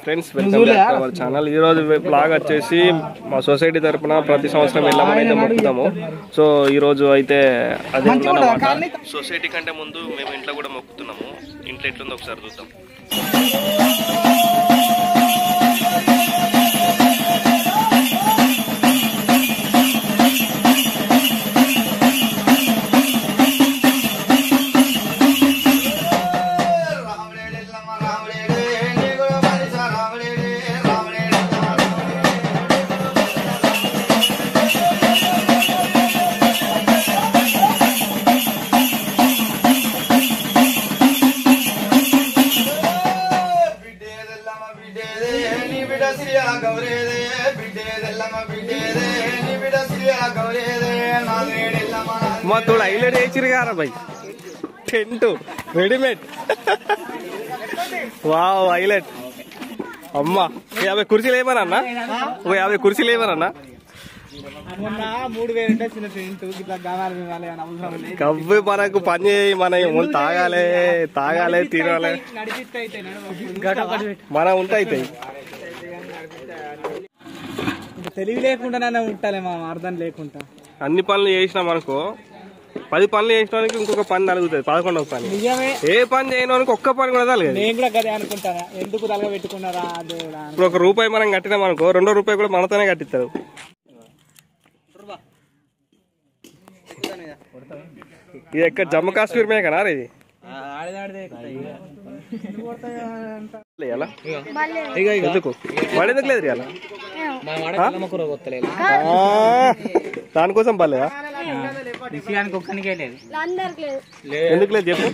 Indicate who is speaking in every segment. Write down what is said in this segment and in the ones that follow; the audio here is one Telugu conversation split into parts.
Speaker 1: Friends welcome back to our channel. ఈ రోజు బ్లాగ్ వచ్చేసి మా సొసైటీ తరపున ప్రతి సంవత్సరం వెళ్ళామని అయితే మొక్కుతాము. సో ఈ రోజు అయితే అదే ఉందన్నమాట. సొసైటీ కంటే ముందు మేము ఇంట్లో కూడా మొక్కుతున్నాము. ఇంట్లో ఎట్లుందో ఒకసారి చూద్దాం. మా తోడు హైలైట్ వేసిరు కదా భయ్, టెంట్ రెడీమేడ్. Wow highlight. అమ్మా 50 కుర్చీలు ఏమన్నా, 50 కుర్చీలు ఏమన్నా. కవ్వి మనకు పని చేయి, మన తాగాలి తినాలి, మనం ఉంటాయి.
Speaker 2: తెలివి లేకుండా ఉంటాలే మా అర్థం లేకుండా.
Speaker 1: అన్ని పనులు చేసినాం అనుకో, 10 పనులు చేసినానికి ఇంకొక పని తలుగుతుంది, 11వ పని. ఏ పని చేయడానికి ఒక్క పని కూడా తలగదు.
Speaker 2: నేను కూడా గదే అనుకుంటారా, ఎందుకు తలగ పెట్టుకున్నారా దేవుడా.
Speaker 1: ఇప్పుడు 1 రూపాయి మనం కట్టినాం అనుకో, 2వ రూపాయి కూడా మనతోనే కట్టిస్తారు. ఇది ఎక్కడ జమ్మూ కాశ్మీర్ మే కదా ఇది. ఎందుకు వాడేందుకు లేదు ఇలా దానికోసం బాలేదా? ఎందుకు లేదు చెప్పు.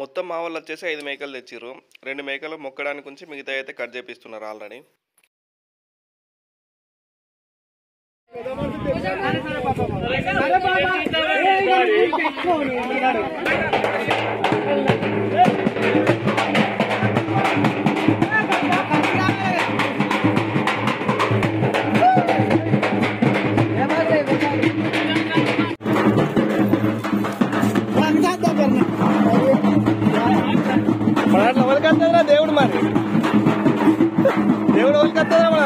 Speaker 1: మొత్తం మా వాళ్ళు వచ్చేసి 5 మేకలు తెచ్చిర్రు. 2 మేకలు మొక్కడానికి ఉంచి మిగతా అయితే కట్ చేపిస్తున్నారు ఆల్రెడీ. దేవుడు మరి దేవుడు వదిలికత్తదా మన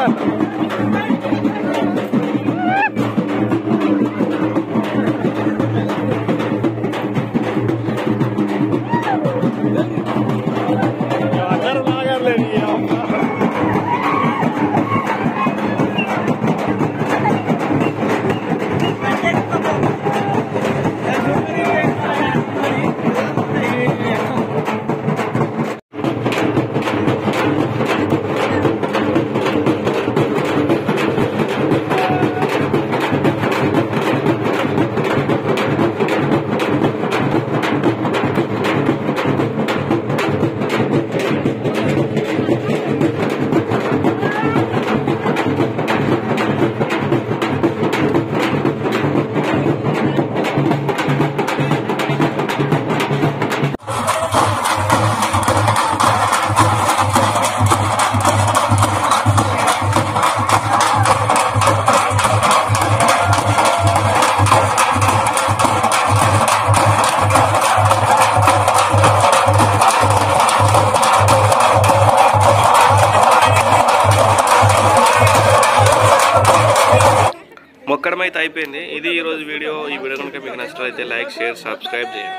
Speaker 1: మొక్కడం అయితే అయిపోయింది. ఇది ఈ రోజు వీడియో. ఈ వీడియో కనుక మీకు నచ్చినట్లయితే లైక్, షేర్, సబ్స్క్రైబ్ చేయండి.